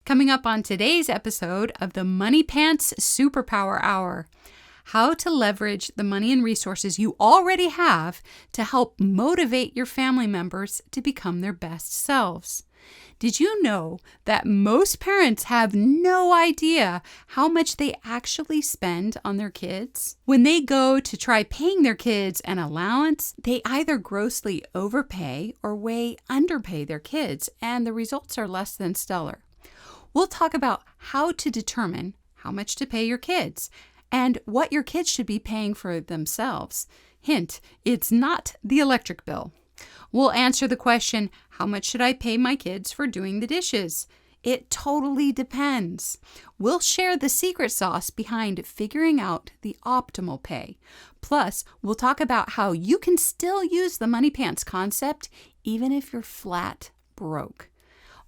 Coming up on today's episode of the Moneypants Superpower Hour, how to leverage the money and resources you already have to help motivate your family members to become their best selves. Did you know that most parents have no idea how much they actually spend on their kids? When they go to try paying their kids an allowance, they either grossly overpay or way underpay their kids, and the results are less than stellar. We'll talk about how to determine how much to pay your kids and what your kids should be paying for themselves. Hint, it's not the electric bill. We'll answer the question, how much should I pay my kids for doing the dishes? It totally depends. We'll share the secret sauce behind figuring out the optimal pay. Plus, we'll talk about how you can still use the Moneypants concept even if you're flat broke.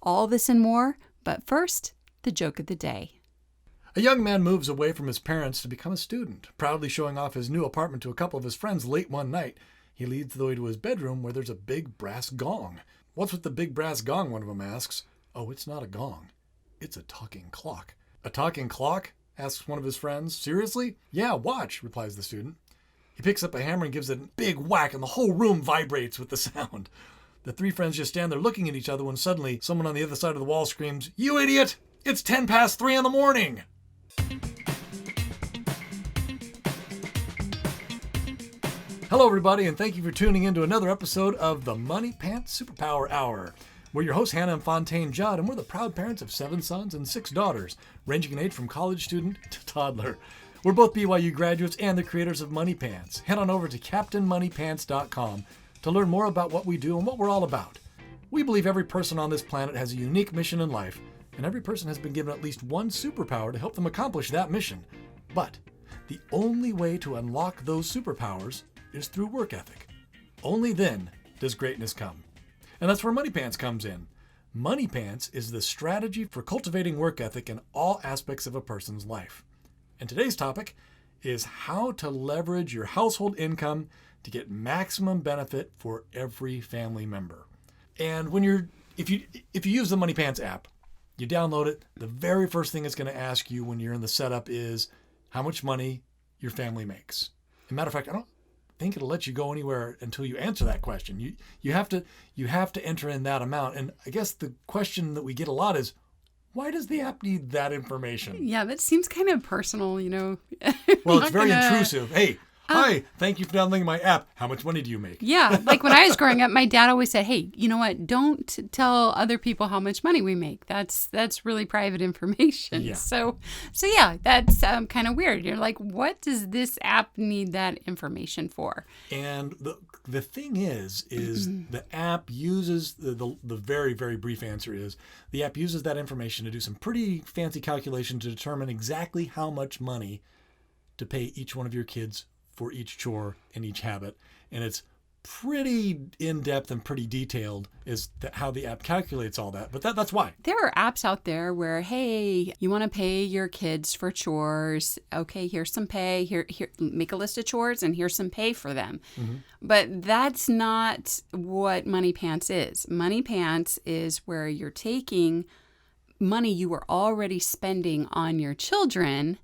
All this and more, but first, the joke of the day. A young man moves away from his parents to become a student, proudly showing off his new apartment to a couple of his friends late one night. He leads the way to his bedroom where there's a big brass gong. "What's with the big brass gong?" one of them asks. "Oh, it's not a gong. It's a talking clock." "A talking clock?" asks one of his friends. "Seriously?" "Yeah, watch," replies the student. He picks up a hammer and gives it a big whack, and the whole room vibrates with the sound. The three friends just stand there looking at each other when suddenly someone on the other side of the wall screams, "You idiot! It's 10 past 3 in the morning!" Hello, everybody, and thank you for tuning in to another episode of the Moneypants Superpower Hour. We're your hosts, Hannah and Fontaine Judd, and we're the proud parents of 7 sons and 6 daughters, ranging in age from college student to toddler. We're both BYU graduates and the creators of Moneypants. Head on over to CaptainMoneypants.com to learn more about what we do and what we're all about. We believe every person on this planet has a unique mission in life, and every person has been given at least one superpower to help them accomplish that mission. But the only way to unlock those superpowers is through work ethic. Only then does greatness come. And that's where Moneypants comes in. Moneypants is the strategy for cultivating work ethic in all aspects of a person's life. And today's topic is how to leverage your household income to get maximum benefit for every family member. And if you use the Moneypants app, you download it, the very first thing it's going to ask you when you're in the setup is how much money your family makes. As a matter of fact, I don't think it'll let you go anywhere until you answer that question. You have to enter in that amount. And I guess the question that we get a lot is, why does the app need that information? Yeah, that seems kind of personal, Well, it's very intrusive. Hey, hi, thank you for downloading my app. How much money do you make? Yeah, like when I was growing up, my dad always said, "Hey, you know what? Don't tell other people how much money we make. That's really private information." Yeah. So yeah, that's kind of weird. You're like, what does this app need that information for? And the thing is the app uses the very, very brief answer is the app uses that information to do some pretty fancy calculation to determine exactly how much money to pay each one of your kids for each chore and each habit. And it's pretty in-depth and pretty detailed is how the app calculates all that. But that's why. There are apps out there where, hey, you want to pay your kids for chores. Okay, here's some pay. Here, make a list of chores and here's some pay for them. Mm-hmm. But that's not what Moneypants is. Moneypants is where you're taking money you were already spending on your children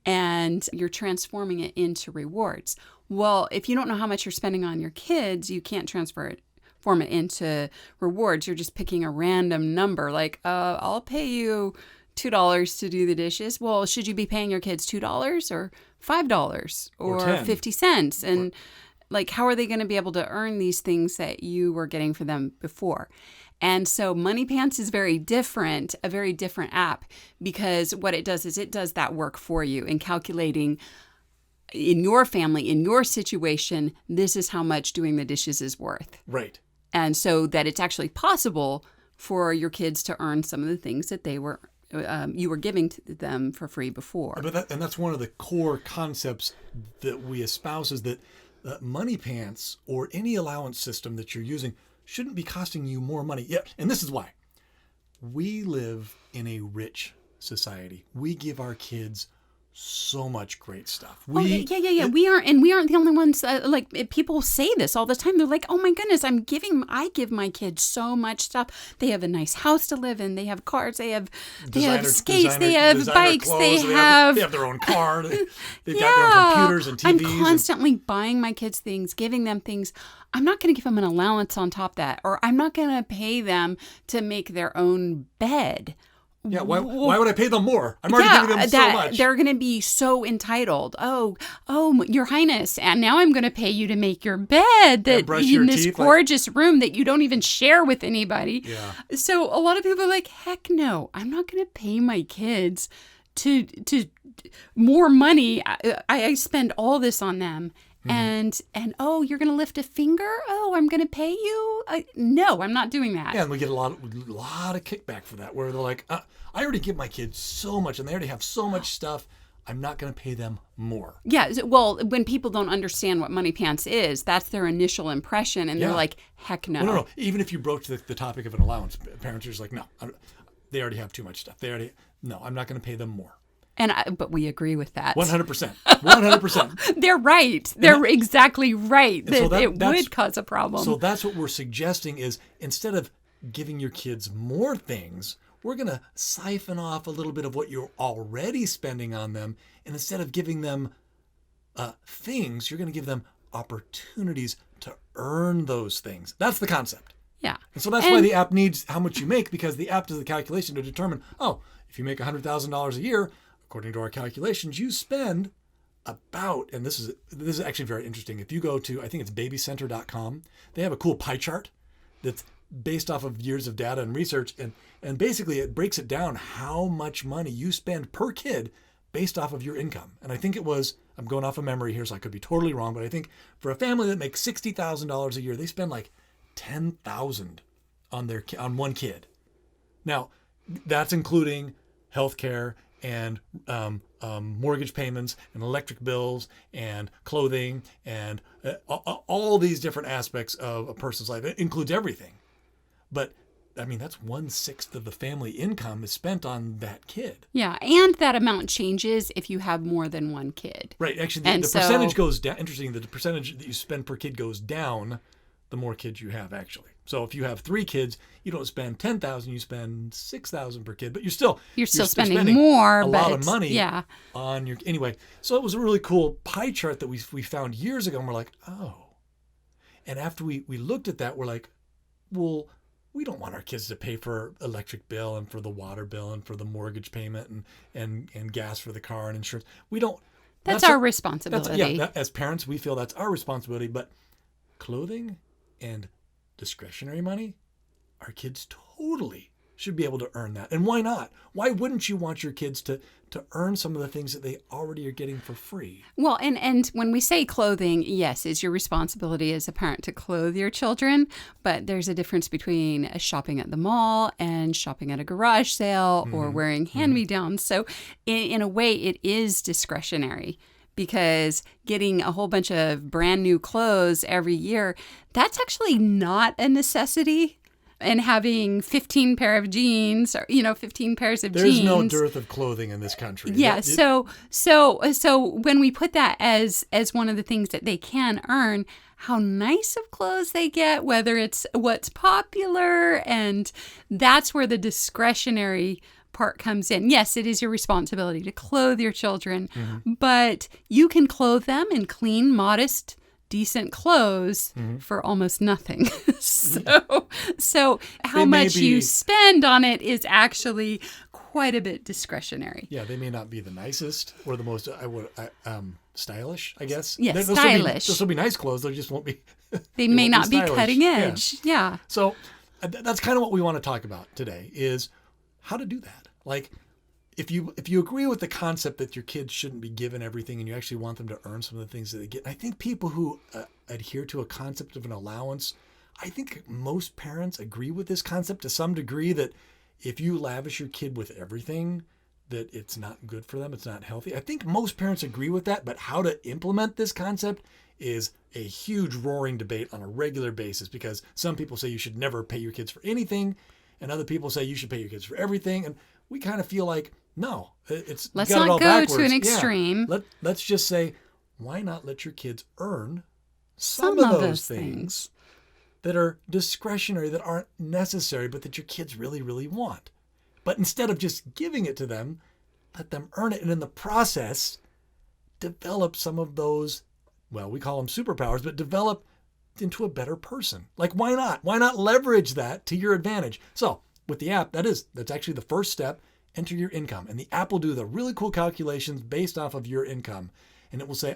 and you're transforming it into rewards. Well, if you don't know how much you're spending on your kids, you can't transform it into rewards. You're just picking a random number like, I'll pay you $2 to do the dishes. Well, should you be paying your kids $2 or $5 or 50 cents? And how are they going to be able to earn these things that you were getting for them before? And so Moneypants is a very different app, because what it does is it does that work for you in calculating in your family, in your situation, this is how much doing the dishes is worth. Right. And so that it's actually possible for your kids to earn some of the things that you were giving to them for free before. And that's one of the core concepts that we espouse is that Moneypants or any allowance system that you're using shouldn't be costing you more money. Yeah, and this is why. We live in a rich society. We give our kids so much great stuff. Yeah. We aren't the only ones. People say this all the time. They're like, "Oh my goodness, I give my kids so much stuff. They have a nice house to live in. They have cars. They have skates. They have bikes. Clothes, they have their own car. They've got their own computers and TVs. I'm constantly buying my kids things, giving them things. I'm not going to give them an allowance on top of that, or I'm not going to pay them to make their own bed." Yeah, why would I pay them more? I'm already giving them so much. They're going to be so entitled. Oh, Your Highness, and now I'm going to pay you to make your bed in this gorgeous room that you don't even share with anybody. Yeah. So a lot of people are like, heck no, I'm not going to pay my kids to more money. I spend all this on them. And you're going to lift a finger? Oh, I'm going to pay you? No, I'm not doing that. Yeah, and we get a lot of kickback for that, where they're like, I already give my kids so much, and they already have so much stuff. I'm not going to pay them more. Yeah, well, when people don't understand what Moneypants is, that's their initial impression, and they're like, heck no. No. Even if you broach the topic of an allowance, parents are just like, no, they already have too much stuff. No, I'm not going to pay them more. But we agree with that. 100%. 100%. They're right. They're exactly right. That it would cause a problem. So that's what we're suggesting is, instead of giving your kids more things, we're going to siphon off a little bit of what you're already spending on them. And instead of giving them things, you're going to give them opportunities to earn those things. That's the concept. Yeah. And so that's why the app needs how much you make, because the app does the calculation to determine, if you make $100,000 a year, according to our calculations, you spend about, and this is actually very interesting. If you go to, I think it's babycenter.com, they have a cool pie chart that's based off of years of data and research. And basically it breaks it down how much money you spend per kid based off of your income. And I think it was, I'm going off of memory here, so I could be totally wrong, but I think for a family that makes $60,000 a year, they spend like $10,000 on one kid. Now, that's including healthcare and mortgage payments and electric bills and clothing and all these different aspects of a person's life. It includes everything. But I mean, that's 1/6 of the family income is spent on that kid. Yeah, and that amount changes if you have more than one kid. Right. Actually, the percentage goes down. Interesting, the percentage that you spend per kid goes down the more kids you have, actually. So if you have 3 kids, you don't spend $10,000, you spend $6,000 per kid, but you're still spending more, a lot of money on your, anyway. So it was a really cool pie chart that we found years ago, and we're like, oh. And after we looked at that, we're like, well, we don't want our kids to pay for electric bill and for the water bill and for the mortgage payment and gas for the car and insurance. We don't. That's our responsibility. As parents, we feel that's our responsibility. But clothing and discretionary money, our kids totally should be able to earn that. And why not? Why wouldn't you want your kids to earn some of the things that they already are getting for free? Well, and when we say clothing, yes, it's your responsibility as a parent to clothe your children, but there's a difference between shopping at the mall and shopping at a garage sale or wearing hand-me-downs. So in a way, it is discretionary, because getting a whole bunch of brand new clothes every year, that's actually not a necessity. And having 15 pair of jeans, or 15 pairs of jeans. There's no dearth of clothing in this country. Yeah. So when we put that as one of the things that they can earn, how nice of clothes they get, whether it's what's popular, and that's where the discretionary part comes in. Yes, it is your responsibility to clothe your children, but you can clothe them in clean, modest, decent clothes for almost nothing. So how much you spend on it is actually quite a bit discretionary. Yeah, they may not be the nicest or the most stylish, I guess. Yes, stylish. Those will be nice clothes. They just won't be. They may not be cutting edge. Yeah. So that's kind of what we want to talk about today, is how to do that. Like, if you agree with the concept that your kids shouldn't be given everything and you actually want them to earn some of the things that they get, and I think people who adhere to a concept of an allowance, I think most parents agree with this concept to some degree, that if you lavish your kid with everything, that it's not good for them, it's not healthy. I think most parents agree with that, but how to implement this concept is a huge roaring debate on a regular basis, because some people say you should never pay your kids for anything, and other people say you should pay your kids for everything. And we kind of feel like No, it's Let's you got it not all go backwards. to an Yeah. extreme. Let's just say, why not let your kids earn Some of of those those things that are discretionary, that aren't necessary, but that your kids really, really want? But instead of just giving it to them, let them earn it. And in the process, develop some of those, well, we call them superpowers, but develop into a better person. Like, why not? Why not leverage that to your advantage? So with the app, that's actually the first step. Enter your income. And the app will do the really cool calculations based off of your income. And it will say,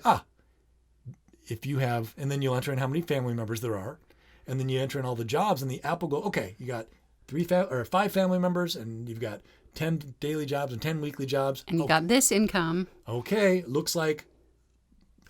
if you have, and then you'll enter in how many family members there are. And then you enter in all the jobs, and the app will go, okay, you got 5 family members, and you've got 10 daily jobs and 10 weekly jobs. And you got this income. Okay, looks like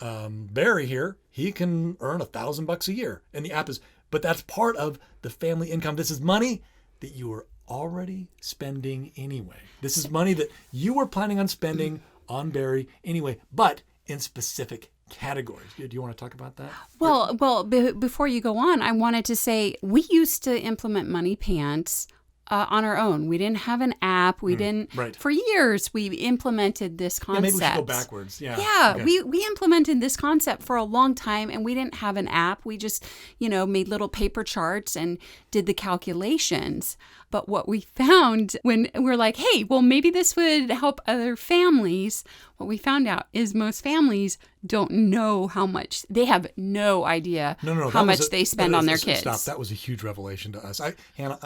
Barry here, he can earn $1,000 a year. And the app is, but that's part of the family income. This is money that you were already spending anyway. This is money that you were planning on spending on Barry anyway, but in specific categories. Do you want to talk about that? Well, before you go on, I wanted to say we used to implement Moneypants on our own. We didn't have an app. We didn't. Right. For years, we implemented this concept. Yeah, maybe we should go backwards. Yeah. Yeah, Okay. we implemented this concept for a long time, and we didn't have an app. We just, made little paper charts and did the calculations. But what we found when we're like, hey, well, maybe this would help other families, what we found out is most families don't know how much, they have no idea how much they spend on their kids. Stop. That was a huge revelation to us. Hannah,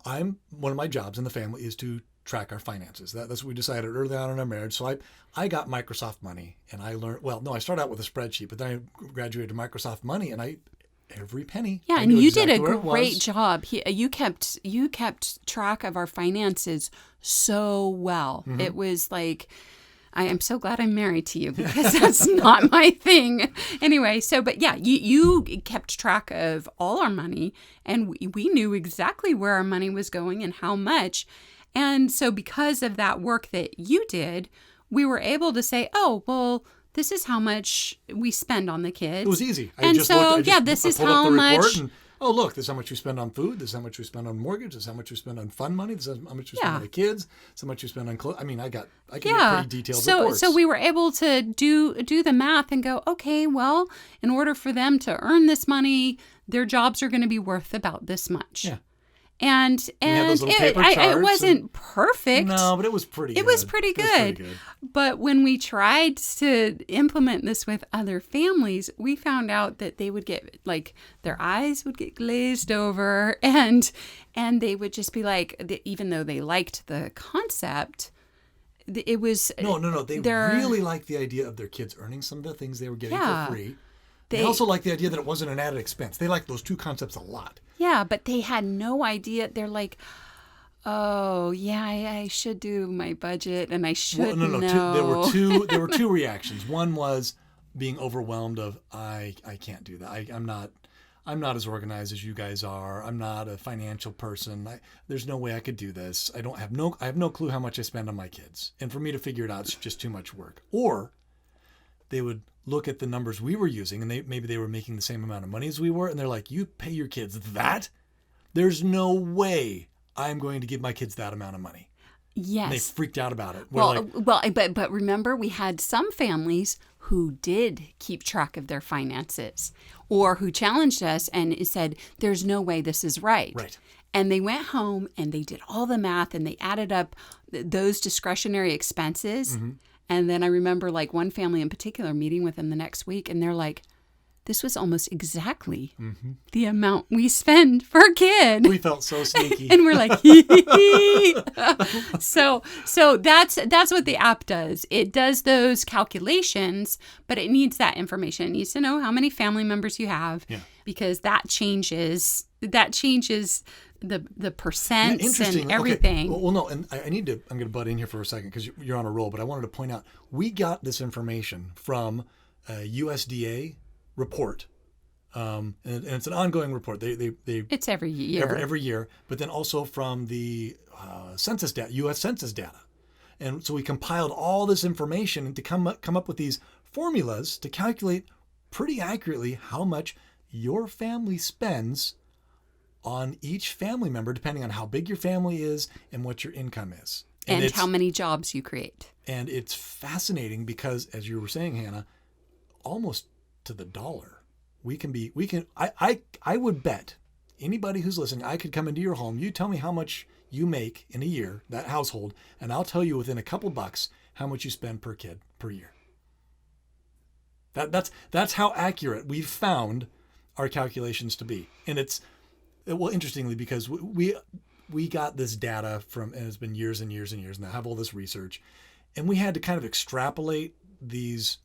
I'm one of my jobs in the family is to track our finances. That's what we decided early on in our marriage. So I got Microsoft Money, and I learned, I started out with a spreadsheet, but then I graduated to Microsoft Money, and every penny. Yeah, and you did a great job. You kept track of our finances so well. Mm-hmm. It was like, I am so glad I'm married to you, because that's not my thing. Anyway, but yeah, you kept track of all our money, and we knew exactly where our money was going and how much. And so because of that work that you did, we were able to say, oh, well, this is how much we spend on the kids. It was easy. This is how much. Look, this is how much we spend on food. This is how much we spend on mortgage. This is how much we spend on fund money. This is how much we spend on the kids. This is how much we spend on clothes. I mean, I get pretty detailed reports. So we were able to do the math and go, okay, well, in order for them to earn this money, their jobs are going to be worth about this much. Yeah. And it wasn't perfect. No, but it was pretty good. It was pretty good. But when we tried to implement this with other families, we found out that they would get, like, their eyes would get glazed over, and they would just be like, even though they liked the concept, it was... No. They really liked the idea of their kids earning some of the things they were getting for free. They also liked the idea that it wasn't an added expense. They liked those two concepts a lot. Yeah, but they had no idea. They're like, oh, yeah, I should do my budget, and I should know. There were two reactions. One was being overwhelmed of, I can't do that. I'm not as organized as you guys are. I'm not a financial person. There's no way I could do this. I have no clue how much I spend on my kids. And for me to figure it out, it's just too much work. Or they would look at the numbers we were using, and maybe they were making the same amount of money as we were, and they're like, you pay your kids that? There's no way I'm going to give my kids that amount of money. Yes. And they freaked out about it. But remember, we had some families who did keep track of their finances, or who challenged us and said, there's no way this is right. Right. And they went home and they did all the math and they added up those discretionary expenses. Mm-hmm. And then I remember, like, one family in particular meeting with them the next week, and they're like, this was almost exactly the amount we spend for a kid. We felt so sneaky. And we're like, so that's what the app does. It does those calculations, but it needs that information. It needs to know how many family members you have, because that changes the percents and everything. Okay. Well, no, and I'm going to butt in here for a second because you're on a roll, but I wanted to point out, we got this information from a USDA report. And it's an ongoing report. It's every year. Every year, but then also from the census data, U.S. Census data. And so we compiled all this information and to come up with these formulas to calculate pretty accurately how much your family spends on each family member, depending on how big your family is and what your income is. And how many jobs you create. And it's fascinating because, as you were saying, Hannah, almost to the dollar, I would bet anybody who's listening, I could come into your home, you tell me how much you make in a year, that household, and I'll tell you within a couple bucks how much you spend per kid per year. That's how accurate we've found our calculations to be. And interestingly, because we got this data from, and it's been years and years and years, and I have all this research, and we had to kind of extrapolate these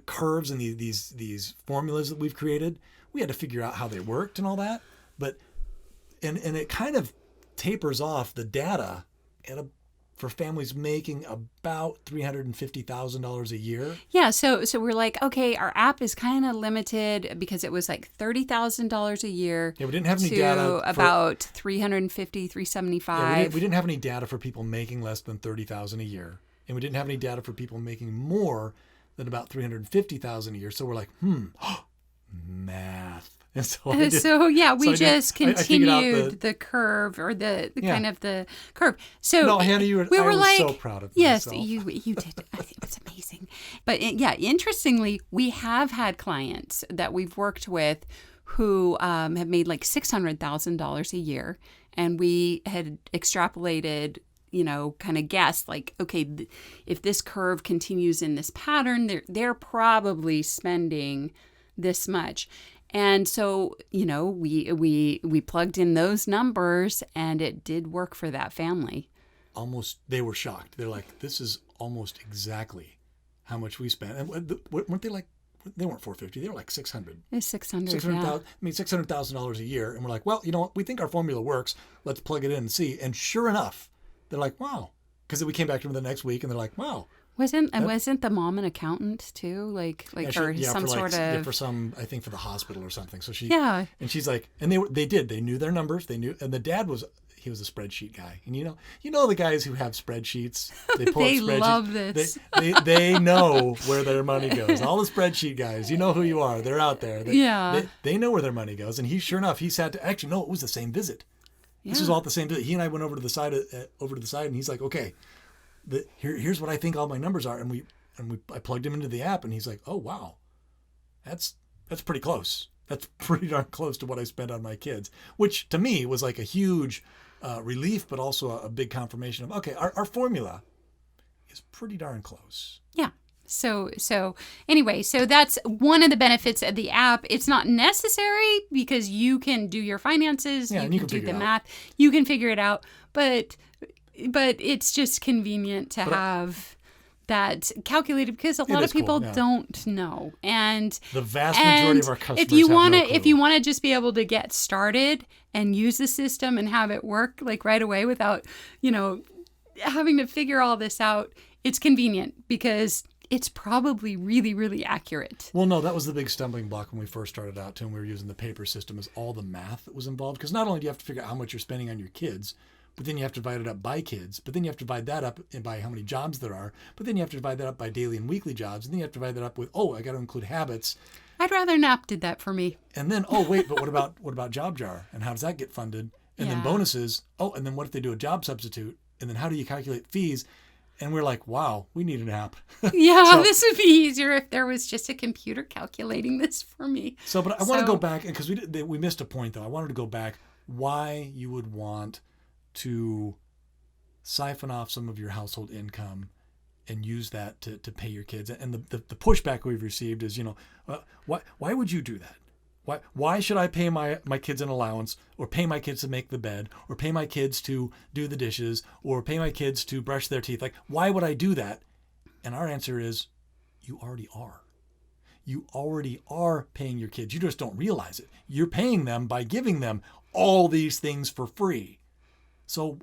curves and these formulas that we've created. We had to figure out how they worked and all that, but and it kind of tapers off the data for families making about $350,000 a year. Yeah, so we're like, okay, our app is kind of limited because it was like $30,000 a year. Yeah, we didn't have any data about $350, $375. Yeah, we didn't have any data for people making less than $30,000 a year, and we didn't have any data for people making more than about $350,000 a year. So we're like, math. And we just continued the curve, or the kind of the curve. So no, Hannah, I was so proud of myself. Yes, you did. It was amazing. But interestingly, we have had clients that we've worked with who have made like $600,000 a year, and we had extrapolated, kind of guessed like, okay, if this curve continues in this pattern, they're probably spending this much. And so, we plugged in those numbers, and it did work for that family. They were shocked. They're like, this is almost exactly how much we spent. And weren't they like, they weren't $450, they were like $600. It's $600, $600,000 a year. And we're like, well, we think our formula works. Let's plug it in and see. And sure enough, they're like, wow. Because then we came back to them the next week, and they're like, wow. Wasn't the mom an accountant too? For some, I think for the hospital or something. So and she's like, and they knew their numbers. They knew, and the dad was a spreadsheet guy. And you know the guys who have spreadsheets, they pull they up spreadsheets. Love this. They know where their money goes. All the spreadsheet guys, you know who you are. They're out there. They know where their money goes. And sure enough, he sat to, actually, no, it was the same visit. Yeah. This was all at the same visit. He and I went over to the side, and he's like, okay, here's what I think all my numbers are, and I plugged him into the app, and he's like, oh wow, that's pretty close. That's pretty darn close to what I spent on my kids, which to me was like a huge relief, but also a big confirmation of, okay, our formula is pretty darn close. Yeah. So anyway, so that's one of the benefits of the app. It's not necessary because you can do your finances, you can do the math, you can figure it out, but it's just convenient to have that calculated, because a lot of people don't know. And the vast majority of our customers if you want to just be able to get started and use the system and have it work like right away without, having to figure all this out, it's convenient because it's probably really, really accurate. Well, no, that was the big stumbling block when we first started out too, and we were using the paper system, is all the math that was involved. Because not only do you have to figure out how much you're spending on your kids, but then you have to divide it up by kids. But then you have to divide that up by how many jobs there are. But then you have to divide that up by daily and weekly jobs. And then you have to divide that up with, I got to include habits. I'd rather NAP did that for me. And then, but what about Job Jar? And how does that get funded? And then bonuses. And then what if they do a job substitute? And then how do you calculate fees? And we're like, wow, we need an app. Yeah, this would be easier if there was just a computer calculating this for me. But I want to go back, because we missed a point though. I wanted to go back why you would want to siphon off some of your household income and use that to pay your kids. And the pushback we've received is, why would you do that? Why should I pay my kids an allowance, or pay my kids to make the bed, or pay my kids to do the dishes, or pay my kids to brush their teeth? Like, why would I do that? And our answer is, you already are. You already are paying your kids. You just don't realize it. You're paying them by giving them all these things for free. So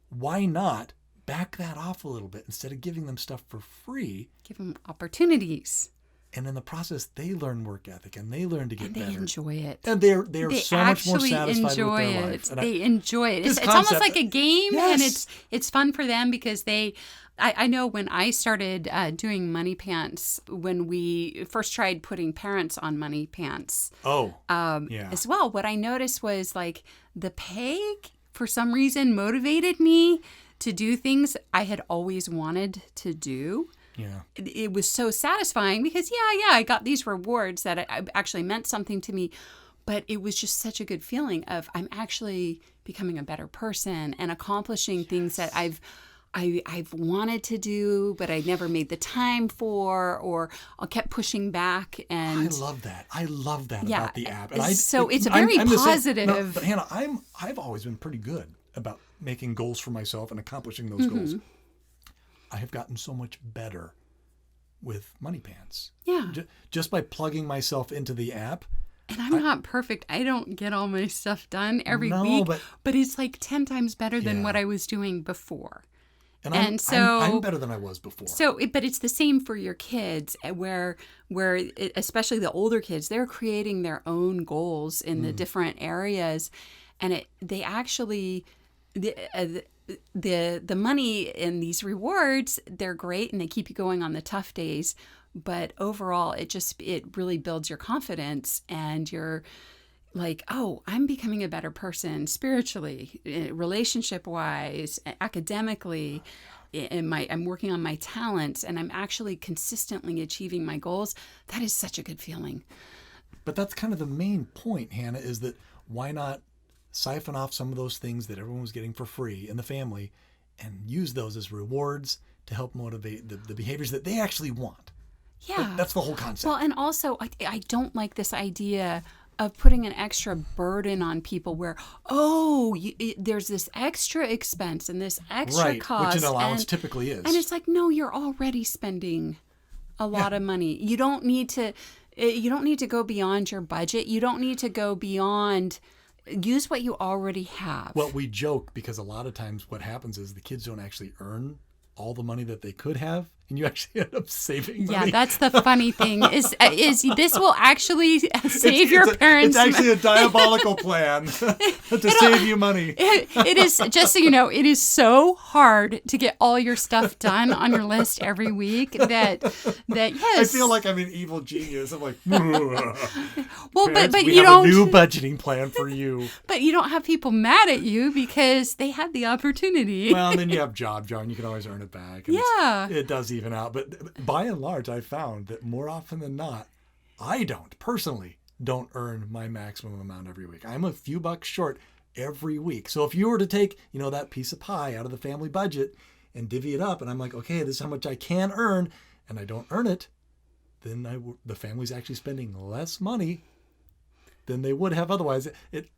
why not back that off a little bit? Instead of giving them stuff for free, give them opportunities. And in the process, they learn work ethic, and they learn to get better. And they enjoy it. And they're so much more satisfied with their life. They enjoy it. It's almost like a game, and it's fun for them because I know when I started doing Moneypants, when we first tried putting parents on Moneypants as well, what I noticed was like the pay for some reason motivated me to do things I had always wanted to do. Yeah. It was so satisfying because, I got these rewards that I actually meant something to me. But it was just such a good feeling of I'm actually becoming a better person and accomplishing things that I've wanted to do, but I never made the time for, or I kept pushing back. And I love that. About the app. And it's very positive. No, but Hannah, I've always been pretty good about making goals for myself and accomplishing those goals. I have gotten so much better with Moneypants. Yeah. Just by plugging myself into the app. And I'm not perfect. I don't get all my stuff done every week, but it's like 10 times better than what I was doing before. And I'm better than I was before. But it's the same for your kids, where especially the older kids, they're creating their own goals in the different areas, and they actually the money in these rewards, they're great and they keep you going on the tough days. But overall, it really builds your confidence, and you're like, oh, I'm becoming a better person spiritually, relationship-wise, academically. I'm working on my talents, and I'm actually consistently achieving my goals. That is such a good feeling. But that's kind of the main point, Hannah, is that why not siphon off some of those things that everyone was getting for free in the family and use those as rewards to help motivate the behaviors that they actually want. Yeah. That's the whole concept. Well, and also, I don't like this idea of putting an extra burden on people where, there's this extra expense and this extra cost. Which an allowance typically is. And it's like, no, you're already spending a lot of money. You don't need to go beyond your budget. You don't need to go beyond. Use what you already have. Well, we joke because a lot of times what happens is the kids don't actually earn all the money that they could have, and you actually end up saving money. Yeah, that's the funny thing is this will actually save your parents. It's actually a diabolical plan to save you money. It is, just so you know, it is so hard to get all your stuff done on your list every week that yes. I feel like I'm an evil genius. I'm like, well, parents, but we you have don't. a new budgeting plan for you. But you don't have people mad at you because they had the opportunity. Well, and then you have job jar, and you can always earn it back. And it does even out. But by and large, I found that more often than not, I personally don't earn my maximum amount every week. I'm a few bucks short every week. So if you were to take, that piece of pie out of the family budget and divvy it up, and I'm like, okay, this is how much I can earn, and I don't earn it, then the family's actually spending less money than they would have otherwise. It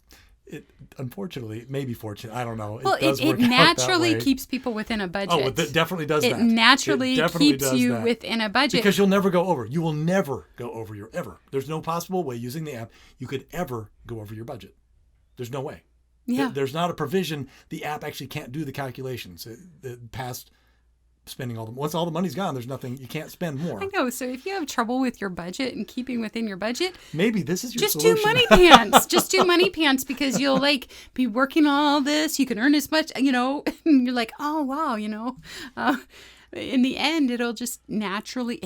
unfortunately, maybe fortunate, I don't know. Well, it naturally keeps people within a budget. Oh, it definitely does that. It naturally keeps you within a budget. Because you'll never go over. You will never go over ever. There's no possible way using the app you could ever go over your budget. There's no way. Yeah. There's not a provision. The app actually can't do the calculations past spending once all the money's gone, there's nothing, you can't spend more. I know. So if you have trouble with your budget and keeping within your budget, maybe this is your just solution. do Moneypants. Just do Moneypants because you'll be working on all this. You can earn as much, and you're like, oh wow, in the end, it'll just naturally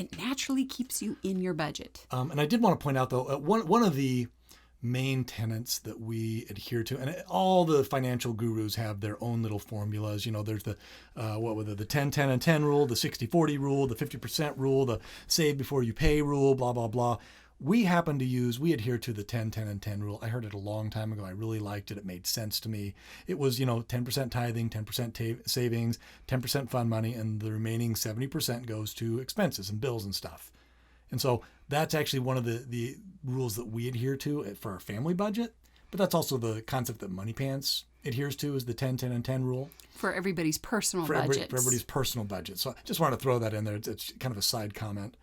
keeps you in your budget. And I did want to point out though, one of the main tenets that we adhere to, and all the financial gurus have their own little formulas. There's the the 10-10-10 rule, the 60-40 rule, the 50% rule, the save before you pay rule, blah blah blah. We adhere to the 10-10-10 rule. I heard it a long time ago. I really liked it. It made sense to me. It was 10% tithing, 10% savings, 10% fund money, and the remaining 70% goes to expenses and bills and stuff. And so that's actually one of the rules that we adhere to for our family budget. But that's also the concept that Moneypants adheres to, is the 10-10-10 rule. For everybody's personal budget. For everybody's personal budget. So I just want to throw that in there. It's kind of a side comment.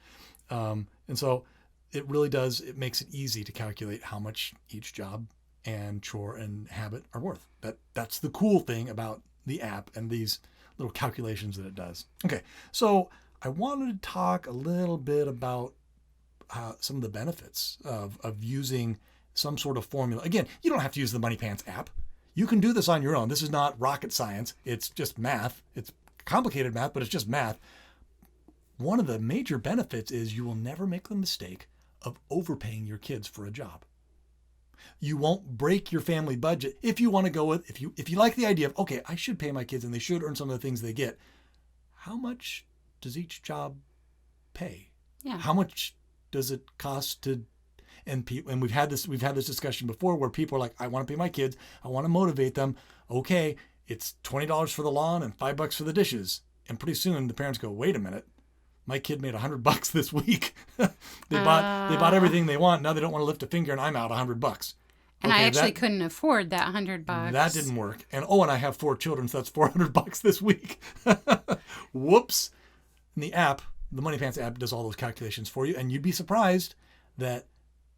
And so it really does, it makes it easy to calculate how much each job and chore and habit are worth. That's the cool thing about the app and these little calculations that it does. Okay, so I wanted to talk a little bit about some of the benefits of using some sort of formula. Again, you don't have to use the Moneypants app. You can do this on your own. This is not rocket science. It's just math. It's complicated math, but it's just math. One of the major benefits is you will never make the mistake of overpaying your kids for a job. You won't break your family budget if you want to go with, if you like the idea of, okay, I should pay my kids and they should earn some of the things they get. How much does each job pay? Yeah. How much does it cost to, and we've had this discussion before where people are like, I want to pay my kids. I want to motivate them. Okay, it's $20 for the lawn and $5 for the dishes. And pretty soon the parents go, wait a minute. My kid made $100 this week. they bought everything they want. Now they don't want to lift a finger and I'm out $100. And I actually couldn't afford that $100. That didn't work. And I have 4 children, so that's $400 this week. Whoops. And the app, the Moneypants app, does all those calculations for you. And you'd be surprised that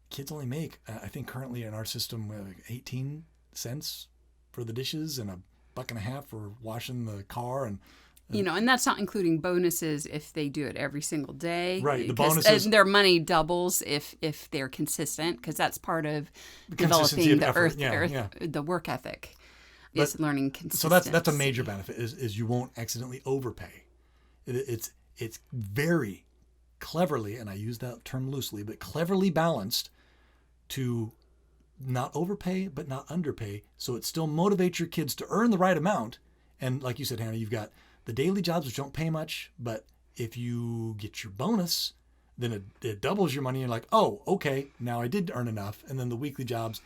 kids only make, I think currently in our system, like 18 cents for the dishes and $1.50 for washing the car. And and that's not including bonuses if they do it every single day. Right, the bonuses. Their money doubles if they're consistent, because that's part of developing the work ethic. Is learning consistency. So that's a major benefit is you won't accidentally overpay. It's very cleverly, and I use that term loosely, but cleverly balanced to not overpay but not underpay, so it still motivates your kids to earn the right amount. And like you said, Hannah, you've got the daily jobs which don't pay much, but if you get your bonus, then it doubles your money. You're like, oh, okay, now I did earn enough. And then the weekly jobs,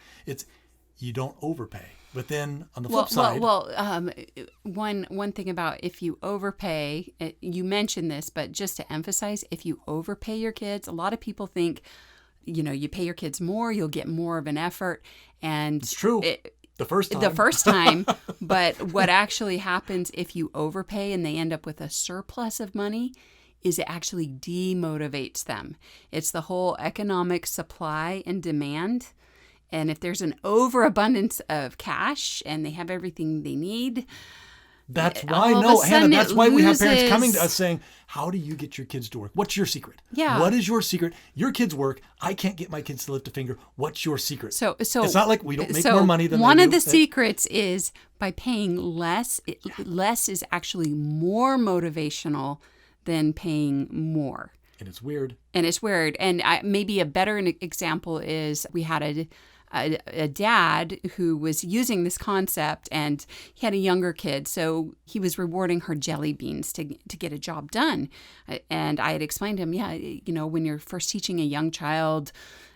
you don't overpay. But then on the flip side, one thing about if you overpay, you mentioned this, but just to emphasize, if you overpay your kids, a lot of people think, you pay your kids more, you'll get more of an effort, and it's true. The first time. But what actually happens if you overpay and they end up with a surplus of money is it actually demotivates them. It's the whole economic supply and demand. And if there's an overabundance of cash and they have everything they need, that's why that's why we have parents coming to us saying, how do you get your kids to work? What's your secret? Yeah. What is your secret? Your kids work. I can't get my kids to lift a finger. What's your secret? So it's not like we don't make more money than one they of do. the secrets is by paying less. Less is actually more motivational than paying more. And it's weird. And maybe a better example is we had a dad who was using this concept, and he had a younger kid, so he was rewarding her jelly beans to get a job done. And I had explained to him, when you're first teaching a young child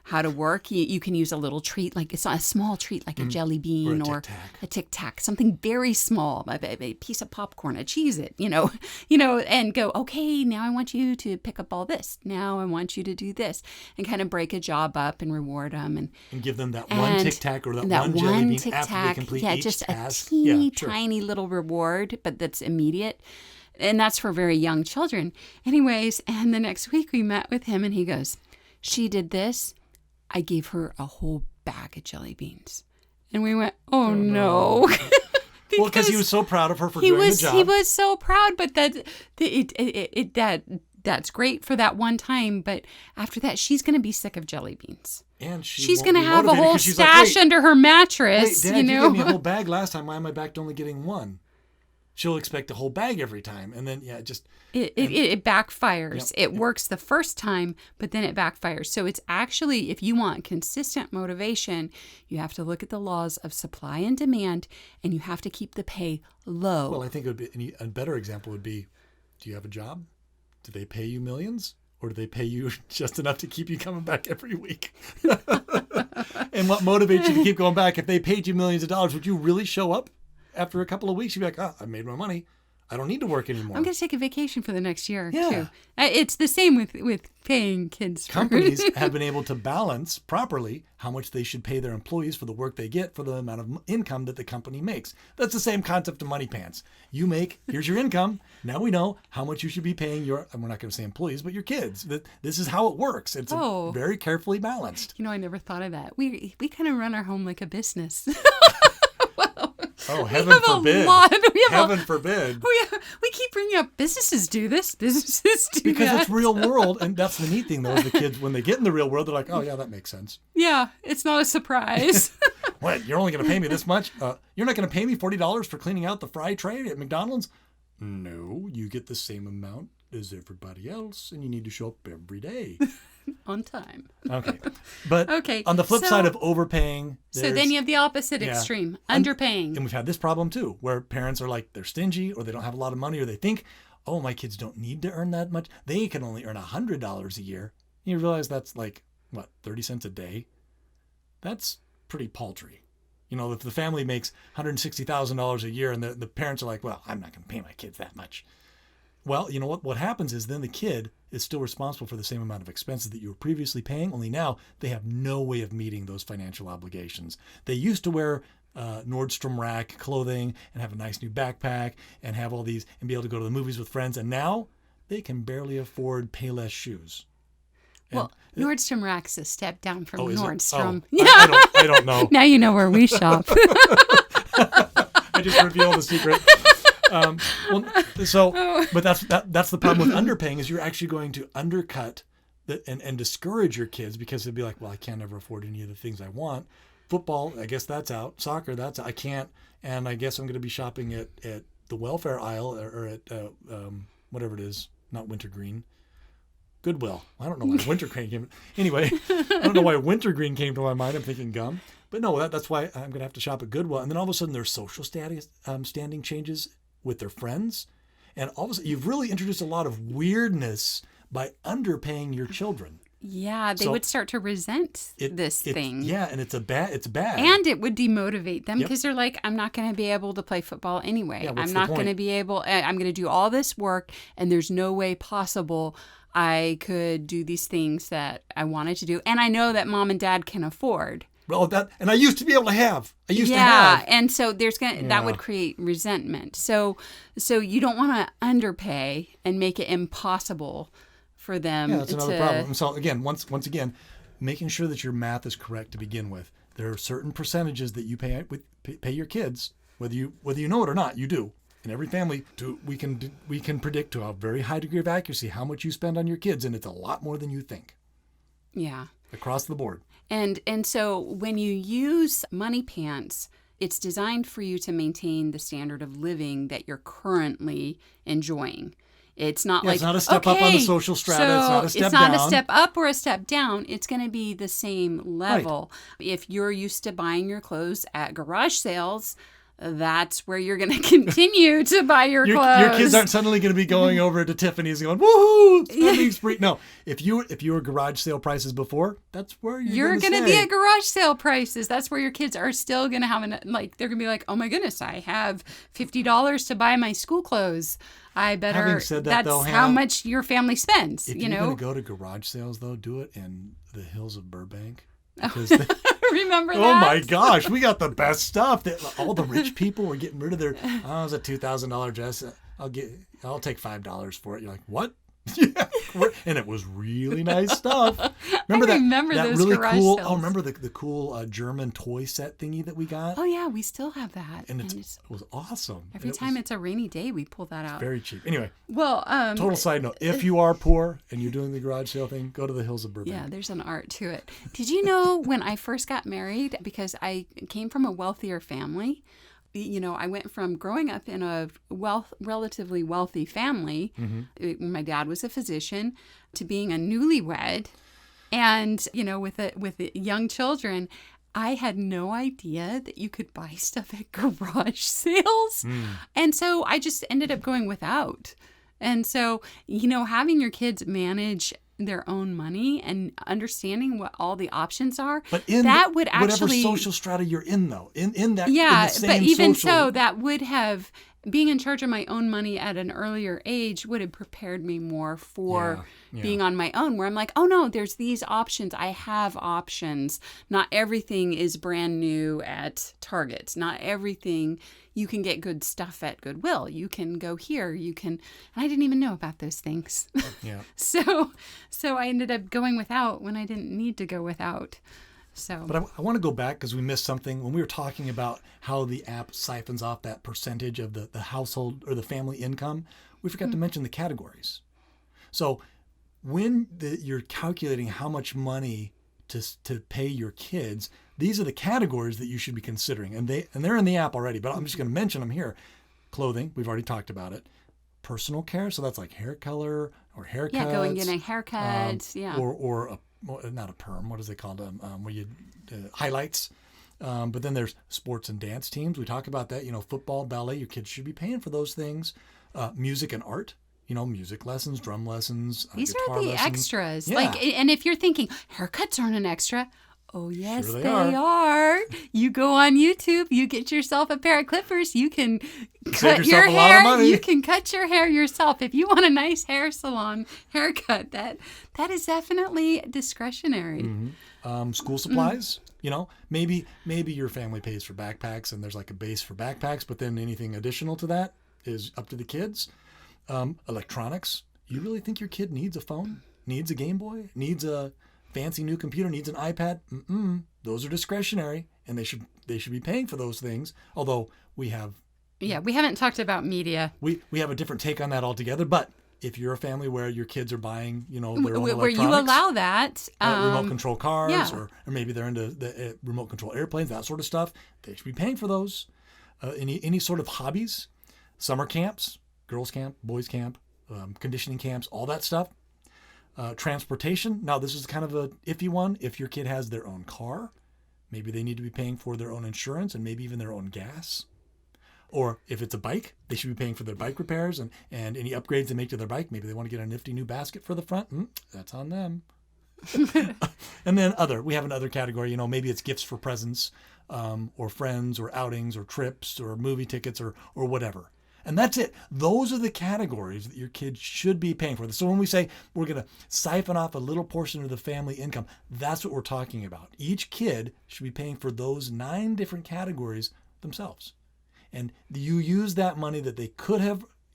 how to work, you can use a little treat, like it's a small treat, like a jelly bean or a Tic Tac, something very small, a piece of popcorn, a Cheez-It, and go, okay, now I want you to pick up all this. Now I want you to do this, and kind of break a job up and reward them and give them that one Tic Tac or that one jelly bean after they complete each just task. A teeny tiny little reward, but that's immediate. And that's for very young children. Anyways, and the next week we met with him and he goes, she did this. I gave her a whole bag of jelly beans. And we went, oh no. Because he was so proud of her for doing the job. He was so proud, but that's great for that one time. But after that, she's going to be sick of jelly beans. And she's going to have a whole stash under her mattress. Hey, Dad, you gave me a whole bag last time. Why am I back to only getting one? She'll expect a whole bag every time. And then, it backfires. It works the first time, but then it backfires. So it's actually, if you want consistent motivation, you have to look at the laws of supply and demand, and you have to keep the pay low. Well, I think it would be a better example would be, do you have a job? Do they pay you millions? Or do they pay you just enough to keep you coming back every week? And what motivates you to keep going back? If they paid you millions of dollars, would you really show up? After a couple of weeks, you'd be like, I made my money. I don't need to work anymore. I'm going to take a vacation for the next year, too. It's the same with paying kids. Companies have been able to balance properly how much they should pay their employees for the work they get for the amount of income that the company makes. That's the same concept of Moneypants. Here's your income. Now we know how much you should be paying we're not going to say employees, but your kids. This is how it works. It's very carefully balanced. I never thought of that. We kind of run our home like a business. Oh, heaven forbid. Heaven forbid. We keep bringing up businesses do this, businesses do because that. It's real world, and that's the neat thing, though, is the kids, when they get in the real world, they're like, oh, yeah, that makes sense. Yeah, it's not a surprise. What, you're only going to pay me this much? You're not going to pay me $40 for cleaning out the fry tray at McDonald's? No, you get the same amount as everybody else, and you need to show up every day. On time. Okay. But Okay, on the flip so- side of overpaying, So then you have the opposite extreme, underpaying. and we've had this problem too, where parents are like, they're stingy or they don't have a lot of money or they think, oh, my kids don't need to earn that much. They can only earn $100 a year. You realize that's like, what, 30 cents a day? That's pretty paltry. You know, if the family makes $160,000 a year and the parents are like, well, I'm not going to pay my kids that much. Well, you know what happens is then the kid is still responsible for the same amount of expenses that you were previously paying, only now they have no way of meeting those financial obligations. They used to wear Nordstrom Rack clothing and have a nice new backpack and have all these and be able to go to the movies with friends, and now they can barely afford Payless shoes. Well, Nordstrom Rack's a step down from Nordstrom. I don't know. Now you know where we shop. I just revealed the secret. But that's the problem with underpaying is you're actually going to undercut and discourage your kids because they'll be like, well, I can't ever afford any of the things I want. Football, I guess that's out. Soccer, that's out. I can't. And I guess I'm going to be shopping at the welfare aisle or at whatever it is, not Wintergreen. Goodwill. I don't know why wintergreen came. Anyway, I don't know why wintergreen came to my mind. I'm thinking gum, but no, that's why I'm going to have to shop at Goodwill. And then all of a sudden, their social standing changes with their friends, and all of a sudden, you've really introduced a lot of weirdness by underpaying your children. Yeah, they would start to resent this thing. Yeah, and it's bad. And it would demotivate them Yep. because they're like, I'm not going to be able to play football anyway. Yeah, what's I'm the not point? going to be able, I'm going to do all this work and there's no way possible I could do these things that I wanted to do. And I know that mom and dad can afford. Well, and I used to be able to have. Yeah, and so that would create resentment. So you don't want to underpay and make it impossible for them. Yeah, that's another problem. So again, once again, making sure that your math is correct to begin with. There are certain percentages that you pay your kids, whether you know it or not. You do. In every family, we can predict to a very high degree of accuracy how much you spend on your kids, and it's a lot more than you think. Yeah. Across the board. And so when you use Moneypants, it's designed for you to maintain the standard of living that you're currently enjoying. It's not it's not a step up on the social strata. So it's not a step down. It's not a step up or a step down. It's going to be the same level. Right. If you're used to buying your clothes at garage sales, that's where you're going to continue to buy your clothes. Your kids aren't suddenly going to be going over to Tiffany's and going, woohoo, spending spree. No, if you were garage sale prices before, that's where you're going to be at garage sale prices. That's where your kids are still going to have they're going to be like, oh my goodness, I have $50 to buy my school clothes. I better. Having said that, that's though, how Hannah, much your family spends. If you're going to go to garage sales, though, do it in the hills of Burbank. Because remember that? Oh my gosh, we got the best stuff. All the rich people were getting rid of their. Oh, it was a $2,000 dress. I'll take $5 for it. You're like, what? Yeah, and it was really nice stuff. Remember that those really garage cool? sales. Oh, remember the cool German toy set thingy that we got? Oh yeah, we still have that, and it was awesome. Every time it's a rainy day, we pull that out. Very cheap. Anyway, well, total side note: if you are poor and you're doing the garage sale thing, go to the hills of Burbank. Yeah, there's an art to it. Did you know when I first got married, because I came from a wealthier family? You know, I went from growing up in a relatively wealthy family, my dad was a physician, to being a newlywed, and with young children. I had no idea that you could buy stuff at garage sales, and so I just ended up going without. And so, having your kids manage their own money and understanding what all the options are, but would actually whatever social strata you're in, though, in that but even so, that would have being in charge of my own money at an earlier age would have prepared me more for being on my own, where I'm like, oh no, there's these options. I have options. Not everything is brand new at Target. Not everything you can get good stuff at Goodwill. You can go here. And I didn't even know about those things. Yeah. So I ended up going without when I didn't need to go without. So, but I want to go back because we missed something when we were talking about how the app siphons off that percentage of the household or the family income. We forgot to mention the categories. So when you're calculating how much money to pay your kids, these are the categories that you should be considering. And they're in the app already, but I'm just going to mention them here. Clothing, we've already talked about it. personal care. So that's like hair color or haircuts. Yeah, going getting haircuts. Or not a perm. What is it called? Where you highlights. But then there's sports and dance teams. We talk about that. Football, ballet. Your kids should be paying for those things. Music and art. Music lessons, drum lessons, These guitar are the lessons. extras. Yeah. And if you're thinking haircuts aren't an extra, oh yes, Sure they they are. You go on YouTube, you get yourself a pair of clippers, you can Save cut your yourself a lot of hair. money. You can cut your hair yourself if you want a nice hair salon haircut. That is definitely discretionary. Mm-hmm. School supplies. Maybe your family pays for backpacks, and there's like a base for backpacks, but then anything additional to that is up to the kids. Electronics. You really think your kid needs a phone? Needs a Game Boy? Needs a fancy new computer? Needs an iPad? Those are discretionary, and they should be paying for those things. Although we haven't talked about media. We have a different take on that altogether. But if you're a family where your kids are buying, their own electronics, where you allow that, remote control cars, yeah. or maybe they're into the remote control airplanes, that sort of stuff, they should be paying for those. Any sort of hobbies, summer camps, girls camp, boys camp, conditioning camps, all that stuff. Transportation. Now, this is kind of a iffy one. If your kid has their own car, maybe they need to be paying for their own insurance and maybe even their own gas. Or if it's a bike, they should be paying for their bike repairs and any upgrades they make to their bike. Maybe they want to get a nifty new basket for the front. That's on them. And then we have another category. Maybe it's gifts for presents, or friends, or outings, or trips, or movie tickets, or whatever. And that's it. Those are the categories that your kids should be paying for. So when we say we're going to siphon off a little portion of the family income, that's what we're talking about. Each kid should be paying for those 9 different categories themselves. And you use that money that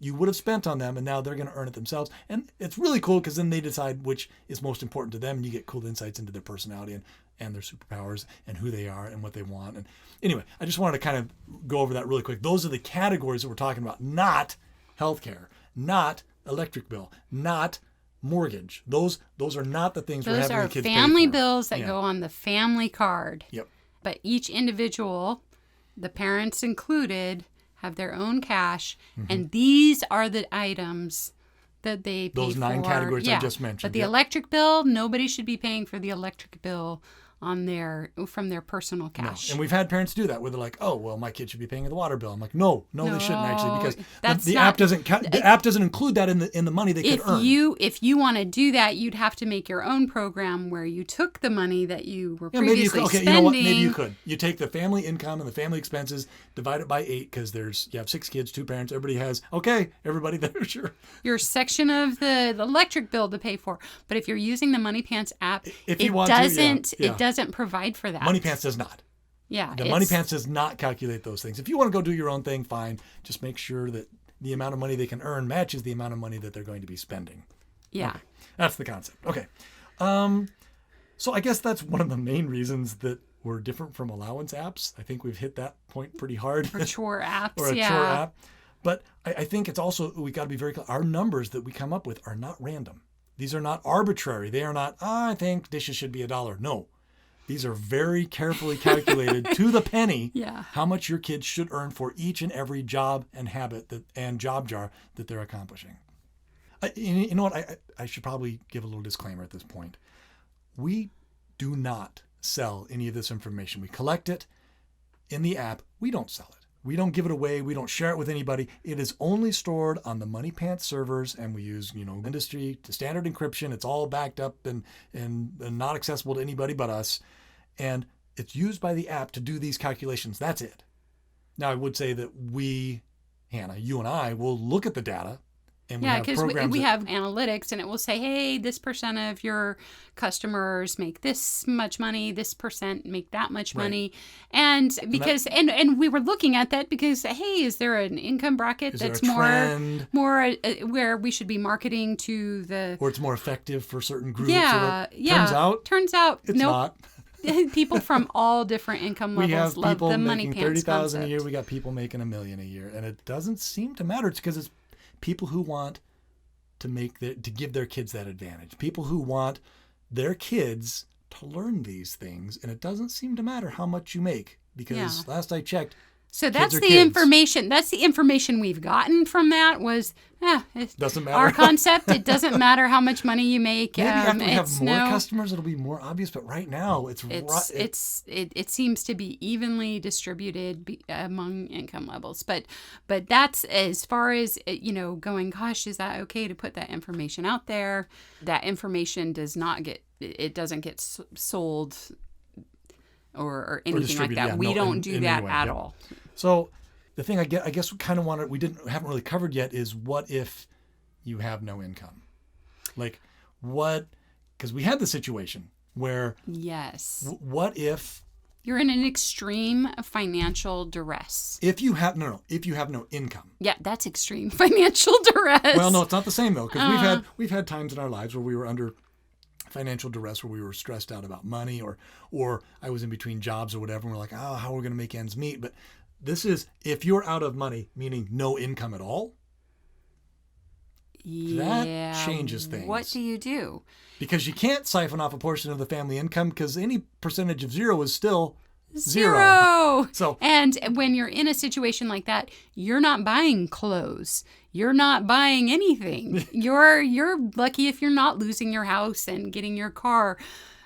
you would have spent on them, and now they're going to earn it themselves. And it's really cool because then they decide which is most important to them, and you get cool insights into their personality and their superpowers and who they are and what they want. And anyway, I just wanted to kind of go over that really quick. Those are the categories that we're talking about, not healthcare, not electric bill, not mortgage. Those are not the things we're having the kids pay for. Those are family bills that go on the family card. Yep. But each individual, the parents included, have their own cash, and these are the items that they pay for. Those 9 categories I just mentioned. But the electric bill, nobody should be paying for the electric bill from their personal cash. No. And we've had parents do that where they're like, "Oh, well, my kid should be paying the water bill." I'm like, "No, they shouldn't actually, because the app doesn't include that in the money they could earn." If you want to do that, you'd have to make your own program where you took the money that you were previously spending. You know what? Maybe you could. You take the family income and the family expenses, divide it by 8 because you have 6 kids, 2 parents. Everybody has there's your section of the electric bill to pay for. But if you're using the Moneypants app, it doesn't provide for that. Moneypants does not. Yeah. Moneypants does not calculate those things. If you want to go do your own thing, fine. Just make sure that the amount of money they can earn matches the amount of money that they're going to be spending. Yeah. Okay. That's the concept. Okay. So I guess that's one of the main reasons that we're different from allowance apps. I think we've hit that point pretty hard. Or chore apps. Or a chore app. But I think it's also, we got to be very clear. Our numbers that we come up with are not random. These are not arbitrary. They are not, I think dishes should be $1. No. These are very carefully calculated to the penny how much your kids should earn for each and every job and habit and job jar that they're accomplishing. You know what? I should probably give a little disclaimer at this point. We do not sell any of this information. We collect it in the app. We don't sell it. We don't give it away. We don't share it with anybody. It is only stored on the Moneypants servers, and we use, industry to standard encryption. It's all backed up and not accessible to anybody but us. And it's used by the app to do these calculations. That's it. Now, I would say that Hannah, you and I will look at the data. And because we have analytics, and it will say, hey, this percent of your customers make this much money, this percent make that much money. And because and we were looking at that because, hey, is there an income bracket that's more where we should be marketing to the... Or it's more effective for certain groups. Yeah. Turns out it's not. People from all different income levels love the Moneypants concept. $30,000 a year. We got people making $1 million a year. And it doesn't seem to matter. It's because it's people who want to give their kids that advantage. People who want their kids to learn these things. And it doesn't seem to matter how much you make. Because last I checked, So that's are the kids. information. That's the information we've gotten from that was, it Doesn't matter. Our concept, it doesn't matter how much money you make. Maybe after we have it's more customers, it'll be more obvious. But right now, it seems to be evenly distributed among income levels. But that's as far as, going, gosh, is that okay to put that information out there? That information doesn't get sold or anything like that. We don't do that at all. So the thing I guess we kind of haven't really covered yet is what if you have no income? Like because we had the situation where yes, what if you're in an extreme financial duress? If you have no income. Yeah, that's extreme financial duress. Well, no, it's not the same though, because we've had times in our lives where we were under financial duress, where we were stressed out about money, or I was in between jobs or whatever, and we're like, oh, how are we going to make ends meet? But this is if you're out of money, meaning no income at all. Yeah, that changes things. What do you do? Because you can't siphon off a portion of the family income, because any percentage of zero is still zero. So, and when you're in a situation like that, you're not buying clothes. You're not buying anything. You're lucky if you're not losing your house and getting your car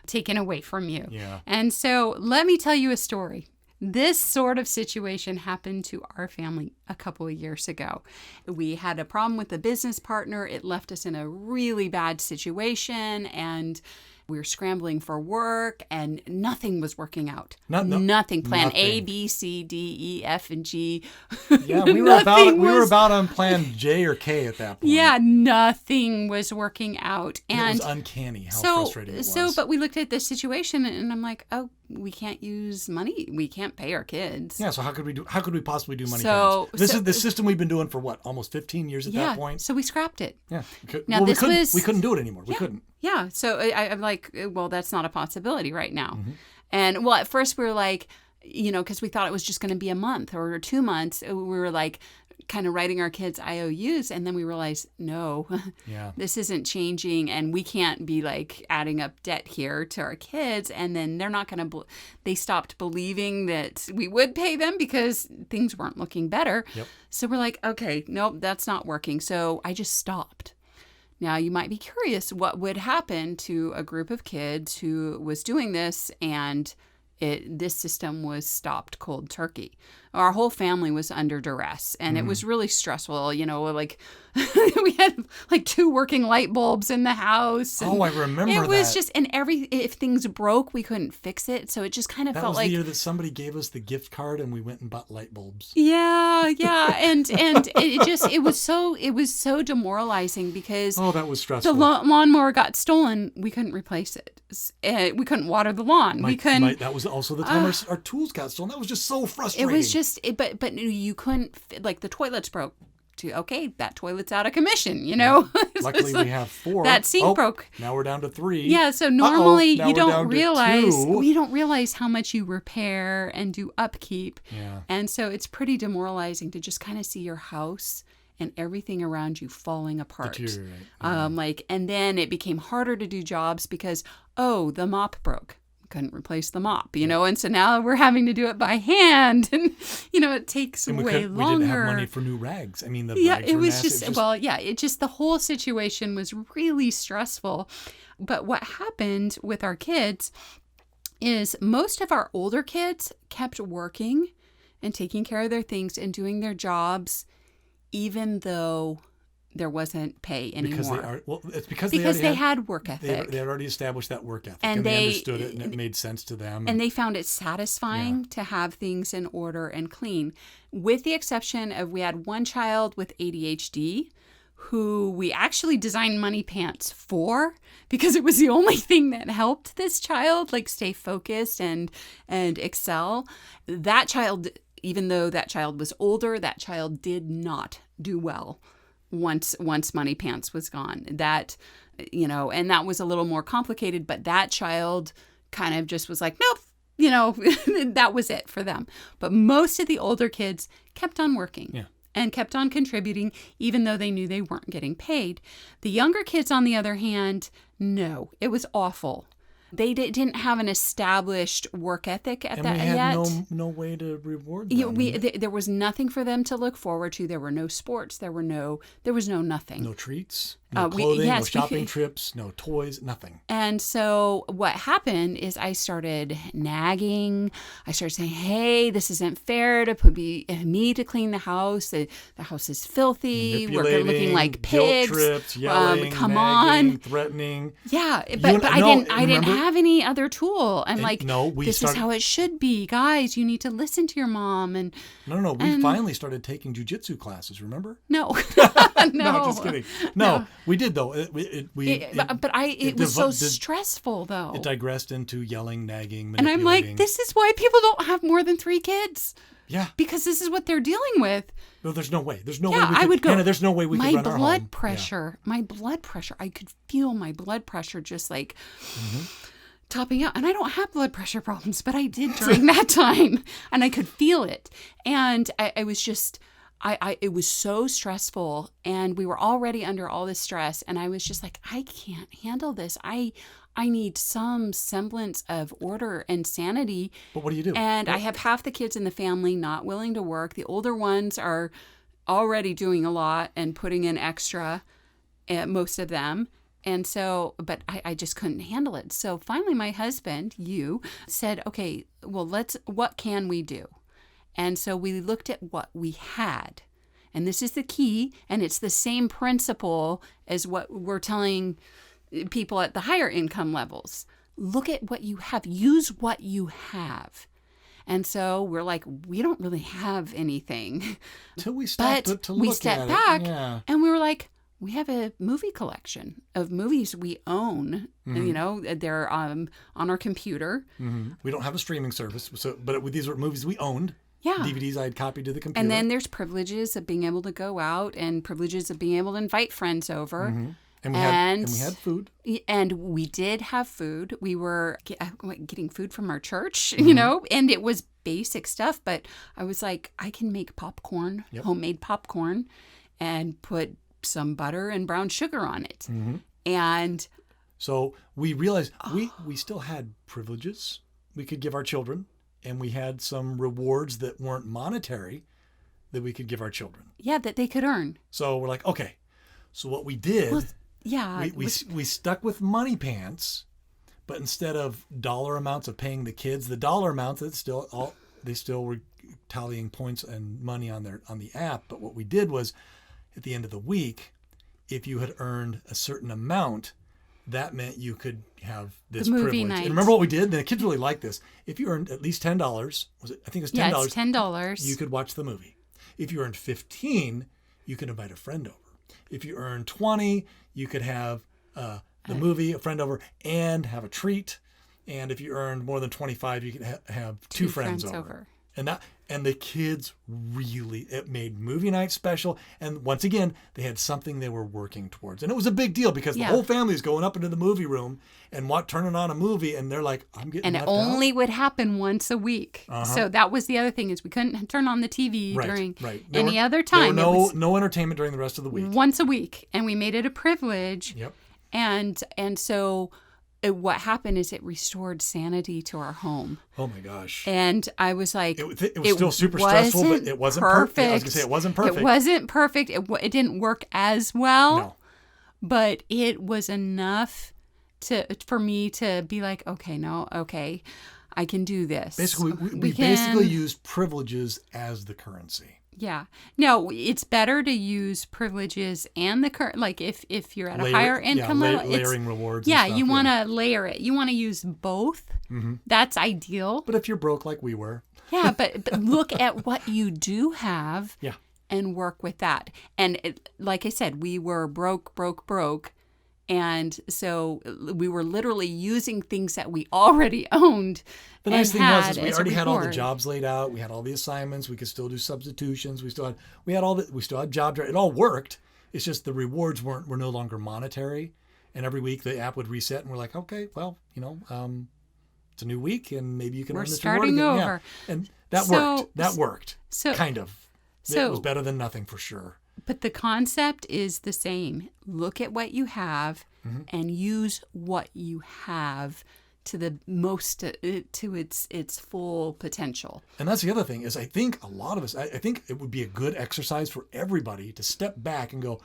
taken away from you. Yeah. And so let me tell you a story. This sort of situation happened to our family a couple of years ago. We had a problem with a business partner. It left us in a really bad situation, and we were scrambling for work, and nothing was working out. Nothing. Plan A, B, C, D, E, F, and G. Yeah, we were about on plan J or K at that point. Yeah, nothing was working out. And it was uncanny how frustrating it was. But we looked at this situation, and I'm like, oh, we can't use money. We can't pay our kids. Yeah, so how could we possibly do Moneypants? This is the system we've been doing for what, almost 15 years at that point? So we scrapped it. Yeah. We couldn't do it anymore. We couldn't. Yeah. So I'm like, well, that's not a possibility right now. Mm-hmm. And well, at first we were like, because we thought it was just going to be a month or 2 months. We were like kind of writing our kids IOUs, and then we realized, no, this isn't changing, and we can't be like adding up debt here to our kids, and then they're not going to, they stopped believing that we would pay them because things weren't looking better. Yep. So we're like, okay, nope, that's not working. So I just stopped. Now, you might be curious what would happen to a group of kids who was doing this and this system was stopped cold turkey. Our whole family was under duress, and it was really stressful. Like we had like 2 working light bulbs in the house. Oh, I remember that. It was just, and if things broke, we couldn't fix it. So it just kind of felt like. That was the year that somebody gave us the gift card and we went and bought light bulbs. Yeah. And it was so demoralizing because. Oh, that was stressful. The lawnmower got stolen. We couldn't replace it. We couldn't water the lawn. That was also the time our tools got stolen. That was just so frustrating. It was just, but you couldn't, like the toilets broke. Okay, that toilet's out of commission, Luckily we have 4. That sink broke. Now we're down to 3. Yeah, so normally you don't realize how much you repair and do upkeep. Yeah. And so it's pretty demoralizing to just kind of see your house and everything around you falling apart. And then it became harder to do jobs because, the mop broke. Couldn't replace the mop, and so now we're having to do it by hand, and it takes way longer. We didn't have money for new rags. I mean, rags it was just the whole situation was really stressful. But what happened with our kids is most of our older kids kept working and taking care of their things and doing their jobs, even though there wasn't pay anymore. It's because they had work ethic. They had already established that work ethic, and they understood it, and it made sense to them. And they found it satisfying to have things in order and clean, with the exception of we had one child with ADHD who we actually designed Moneypants for because it was the only thing that helped this child stay focused and excel. That child, even though that child was older, that child did not do well once Moneypants was gone. That, and that was a little more complicated, but that child kind of just was like, nope, that was it for them. But most of the older kids kept on working and kept on contributing, even though they knew they weren't getting paid. The younger kids, on the other hand, no, it was awful. They didn't have an established work ethic at And that we had yet. no way to reward them. There was nothing for them to look forward to. There were no sports. There was no nothing. No treats, no clothing, no shopping trips, no toys, nothing. And so what happened is I started nagging. I started saying, hey, this isn't fair to put me to clean the house. The house is filthy. We're looking like pigs. Guilt trips, yelling, come nagging, on. Threatening. Yeah, but I didn't have any other tool. I'm like, this is how it should be. Guys, you need to listen to your mom. And No. We finally started taking jujitsu classes, remember? No. No, just kidding. No, we did though. It was so stressful though. It digressed into yelling, nagging, and manipulating. I'm like, this is why people don't have more than 3 kids. Yeah. Because this is what they're dealing with. No, there's no way. There's no way. I would go. Hannah, there's no way we could run our home. My blood pressure. I could feel my blood pressure just like topping out. And I don't have blood pressure problems, but I did during that time, and I could feel it. And I was just. It was so stressful, and we were already under all this stress, and I was just like, I can't handle this. I need some semblance of order and sanity. But what do you do? And I have half the kids in the family not willing to work. The older ones are already doing a lot and putting in extra, most of them. And so, but I just couldn't handle it. So finally, my husband, said, okay, well, what can we do? And so we looked at what we had. And this is the key, and it's the same principle as what we're telling people at the higher income levels. Look at what you have. Use what you have. And so we're like, we don't really have anything. Until we stopped to look at it. We stepped back, and we were like, we have a movie collection of movies we own. And, they're on our computer. Mm-hmm. We don't have a streaming service, but these were movies we owned. Yeah. DVDs I had copied to the computer. And then there's privileges of being able to go out and privileges of being able to invite friends over. Mm-hmm. And we had food. And we did have food. We were getting food from our church, and it was basic stuff. But I was like, I can make popcorn, homemade popcorn, and put some butter and brown sugar on it. Mm-hmm. And so we realized we still had privileges we could give our children. And we had some rewards that weren't monetary that we could give our children. Yeah, that they could earn. So we're like, okay. So what we did, we stuck with Moneypants, but instead of dollar amounts of paying the kids, the dollar amounts they still were tallying points and money on the app. But what we did was, at the end of the week, if you had earned a certain amount, that meant you could have this privilege. Night. And remember what we did? The kids really liked this. If you earned at least $10, I think it was $10. Yeah, it's $10. You could watch the movie. If you earned 15, you could invite a friend over. If you earned 20, you could have the movie, a friend over, and have a treat. And if you earned more than 25, you could have two friends over. And the kids it made movie night special. And once again, they had something they were working towards. And it was a big deal because the whole family is going up into the movie room and turning on a movie. And they're like, I'm getting And it only would happen once a week. Uh-huh. So that was the other thing, is we couldn't turn on the TV during any other time. There were no entertainment during the rest of the week. Once a week. And we made it a privilege. Yep. And so what happened is it restored sanity to our home. Oh my gosh. And I was like, it was still super stressful, but it wasn't perfect. I was going to say it wasn't perfect. It wasn't perfect. It didn't work as well. No. But it was enough for me to be like, okay, I can do this. Basically, we basically used privileges as the currency. Yeah. No, it's better to use privileges and the current, like if you're at a higher income level. Layering rewards. Yeah, you want to layer it. You want to use both. Mm-hmm. That's ideal. But if you're broke like we were. Yeah, but look at what you do have and work with that. And like I said, we were broke. And so we were literally using things that we already owned. The nice thing was we already had all the jobs laid out. We had all the assignments. We could still do substitutions. We still had jobs. It all worked. It's just the rewards were no longer monetary. And every week the app would reset, and we're like, okay, well, it's a new week, and maybe you can earn this reward again. Over. Yeah. And that worked. So kind of. It was better than nothing for sure. But the concept is the same. Look at what you have and use what you have to the most to its full potential. And that's the other thing is I think a lot of us, I think it would be a good exercise for everybody to step back and go,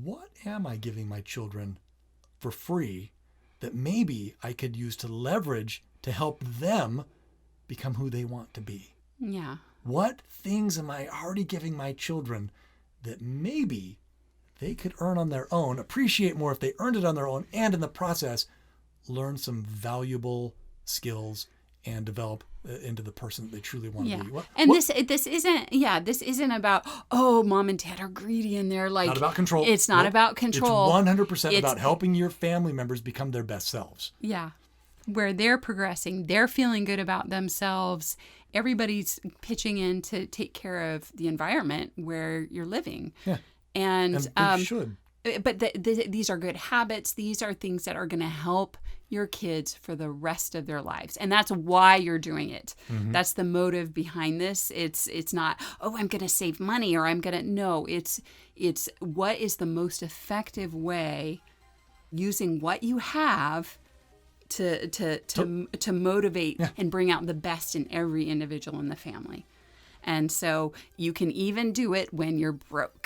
what am I giving my children for free that maybe I could use to leverage to help them become who they want to be? Yeah. What things am I already giving my children that maybe they could earn on their own, appreciate more if they earned it on their own, and in the process, learn some valuable skills and develop into the person that they truly want to be. This isn't about, oh, mom and dad are greedy and they're like, not about control. It's not about control. It's 100% about helping your family members become their best selves. Yeah. Where they're progressing, they're feeling good about themselves. Everybody's pitching in to take care of the environment where you're living. Yeah. And they should. But these are good habits. These are things that are going to help your kids for the rest of their lives. And that's why you're doing it. Mm-hmm. That's the motive behind this. It's not, oh, I'm going to save money or I'm going to, no, it's what is the most effective way using what you have to motivate and bring out the best in every individual in the family. And so you can even do it when you're broke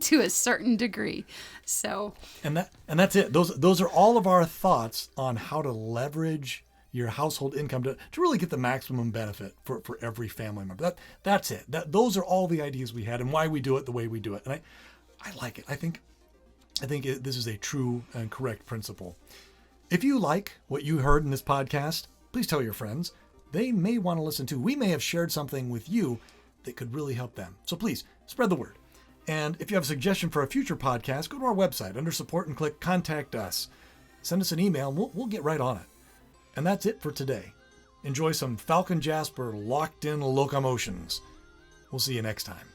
to a certain degree. So and that's it. Those are all of our thoughts on how to leverage your household income to really get the maximum benefit for every family member. That's it. Those are all the ideas we had and why we do it the way we do it. And I like it. I think this is a true and correct principle. If you like what you heard in this podcast, please tell your friends. They may want to listen to. We may have shared something with you that could really help them. So please spread the word. And if you have a suggestion for a future podcast, go to our website under support and click contact us. Send us an email and we'll get right on it. And that's it for today. Enjoy some Falcon Jasper locked in locomotions. We'll see you next time.